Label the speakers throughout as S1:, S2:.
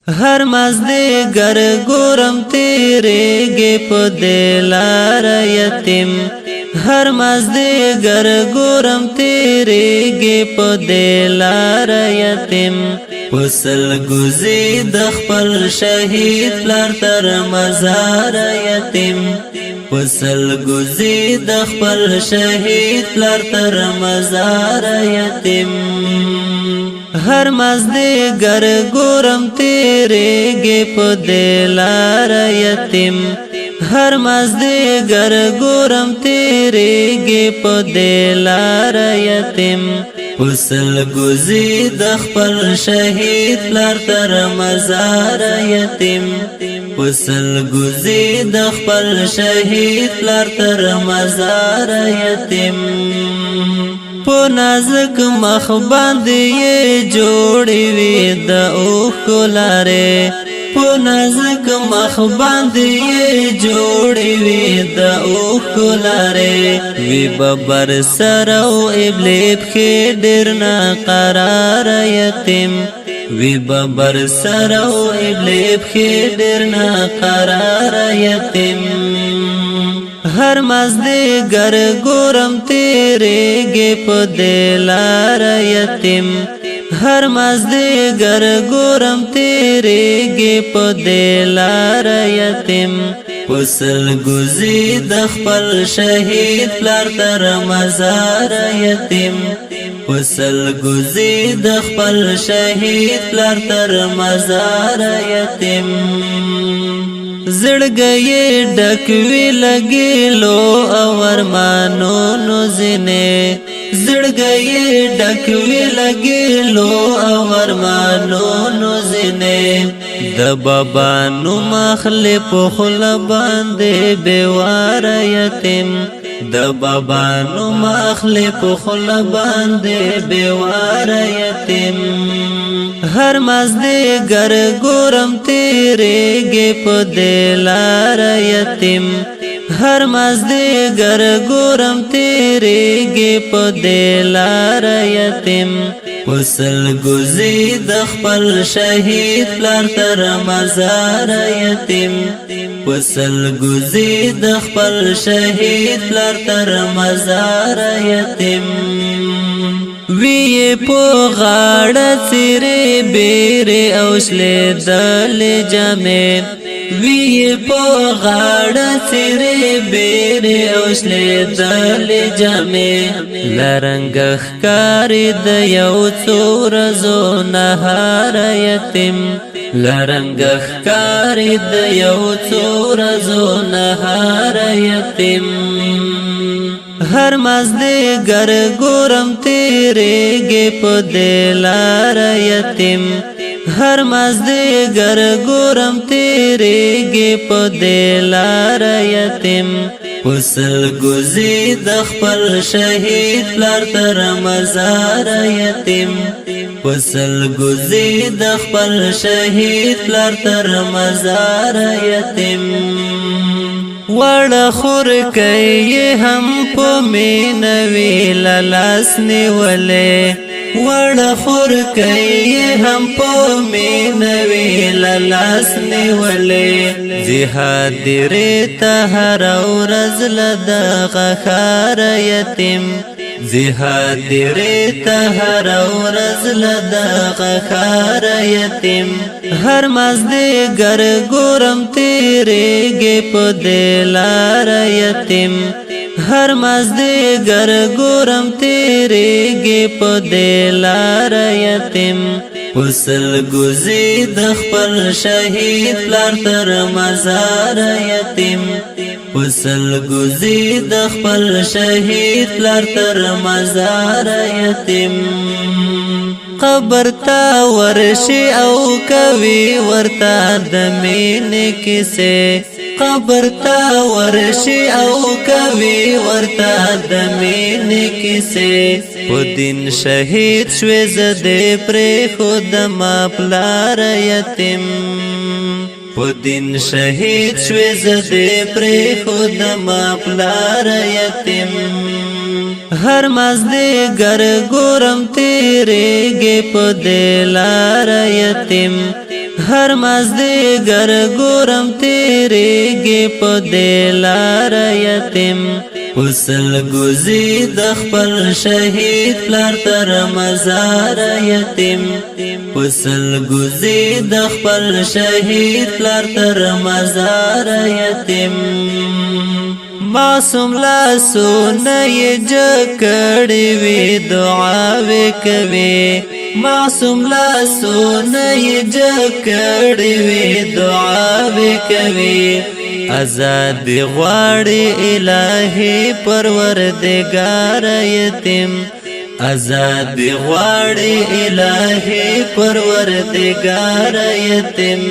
S1: हर मज़दीगर गोरम तेरे गे पदेलार यतीम हर मज़दीगर गोरम तेरे गे पदेलार यतीम पुसल गुज़ी दखपल शहीद प्लार तर मज़ार यतीम पुसल गुज़ी दखपल शहीद प्लार तर मज़ार यतीम हर मज़दीगर गोरम तेरे गे पदेलार यतीम हर मज़दीगर गोरम तेरे गे पदेलार यतीम पुसल गुज़ी दखपल शहीद प्लार तर मज़ार यतीम पुसल गुज़ी दखपल शहीद प्लार तर मज़ार यतीम पो नाज़ुक मख बांधी ये जोड़ी वी द ओखो लारे पो नाज़ुक मख बांधी ये जोड़ी वी द ओखो लारे वी बबर सरौ इब्लिब के डिरना करार यतीम वी बबर सरौ इब्लिब के डिरना करार यतीम हर मज़दीगर गोरम तेरे गे पदेलार यतीम हर मज़दीगर गोरम तेरे गे पदेलार यतीम पुसल गुज़ी दखपल शहीद प्लार तर मज़ार यतीम पुसल गुज़ी दखपल शहीद प्लार तर मज़ार यतीम जिड़ गए डकवी लगे लो अवर मानो नुज़ने जिड़ गए डकवी लगे लो अवर मानो नुज़ने दबाबानु मखले पोखल बांधे बेवार यतीम दबाबानु मखले पोखल बांधे बेवार यतीम हर मज़दीगर गोरम तेरे गे पदेलार यतीम हर मज़दीगर गोरम तेरे गे पदेलार यतीम पुसल गुज़ी दखपल शहीद प्लार तर मज़ार यतीम पुसल गुज़ी दखपल शहीद प्लार तर मज़ार यतीम वी पो गाड़ सिरे बेरे औसले दल जमे वी पो गाड़ सिरे बेरे औसले दल जमे लरंग कारी दयौ चोरजो नहार यतीम लरंग कारी दयौ चोरजो नहार यतीम हर मज़दीगर गोरम तेरे गे पदेलार यतीम हर मज़दीगर गोरम तेरे गे पदेलार यतीम पुसल गुज़ी दखपल शहीद प्लार तर मज़ार यतीम पुसल गुज़ी दखपल शहीद प्लार तर मज़ार यतीम वड़ खुर कई हम पो में नवी ललासने वाले वड़ खुर कई हम पो में नवी ललासने वाले जिहाद रे तहरा रज़ल द खार यतीम जिहाद रे तहरा रज़ल द खार यतीम हर मज़दीगर गोरम तेरे गे पदेलार यतीम हर मज़दीगर गोरम तेरे गे पदेलार यतीम पुसल गुज़ी दखपल शहीद प्लार तर मज़ार यतीम पुसल गुज़ी दखपल शहीद प्लार तर मज़ार यतीम कबर ता वर्षे औ कवि वर्ता दमीन किसे कबर ता वर्षे औ कवि वर्ता दमीन किसे वो दिन शहीद श्वे जदे प्रे खुद मापलार यतीम वो दिन शहीद श्वे जदे प्रे खुद मापलार यतीम हर मज़दीगर गोरम तेरे गे पदेलार यतीम هر مازدیګر ګورم تیریږي په دې لار یتیم وصل ګوزي د خپل شهید پلار تر مزار یتیم وصل ګوزي د خپل شهید پلار تر مزار یتیم معصوم لاسونه یې جکړې وي دعاوې کوي معصوم لاسونه یې جکړې وي دعاوې کوي آزاد غواړي الهي پروردگار یتیم آزاد غواړي الهي پروردگار یتیم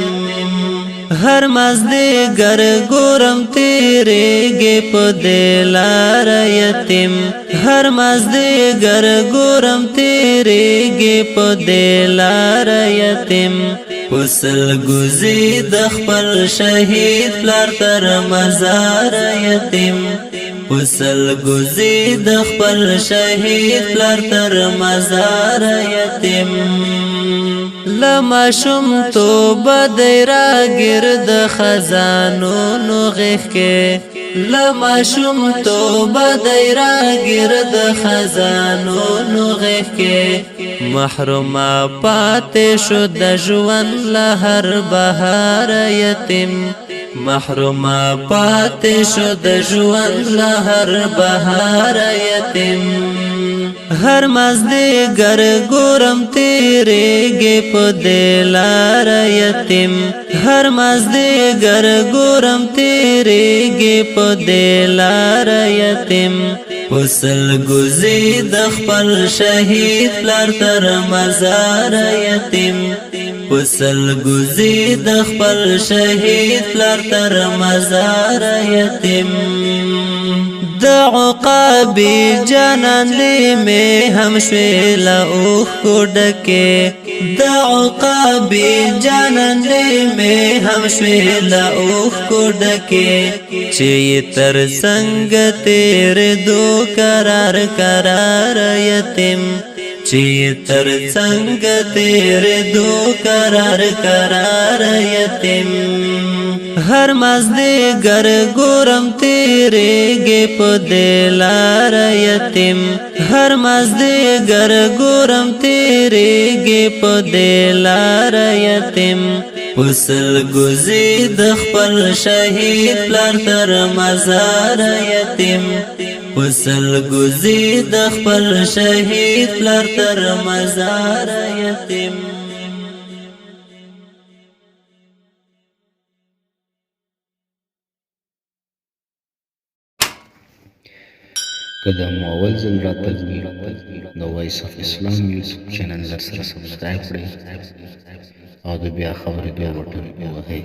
S1: هر مازدیګر ګورم تیریږي په دې لار یتیم هر مازدیګر ګورم تیریږي په دې لار یتیم وصل ګوزي د خپل شهید پلار تر مزار یتیم وصل ګوزي د خپل شهید پلار تر مزار یتیم لما شم توبه دی را گرد خزانونو غیخ کے لما شم توبه دی را گرد خزانونو غیخ کے محروم پات شو د ژوند لهر بهار یتیم محروم پات شو د ژوند لهر بهار یتیم هر مازدیګر ګورم تیریږي په دې لار یتیم هر مازدیګر ګورم تیریږي په دې لار یتیم وصل ګوزي د خپل شهید پلار تر مزار یتیم وصل ګوزي د خپل شهید پلار تر مزار یتیم د عقابی جانان لی میں هم شویلا اوخ کو ډکه د عقابی جانان لی میں هم شویلا اوخ کو ډکه چې تر څنګ تیر دو قرار قرار یتیم چې تر څنګ تیر دو قرار قرار یتیم هر مازدیګر ګورم تیریږي په دې لار یتیم هر مازدیګر ګورم تیریږي په دې لار یتیم وصل ګوزي د خپل شهید پلار تر مزار یتیم وصل ګوزي د خپل شهید پلار تر مزار یتیم
S2: که د مو اول ځل راتګ وي د وایس اف اسلام یوټیوب چینل سره سبسکرایب کړئ او د بیا خبرېدو بټن ووهئ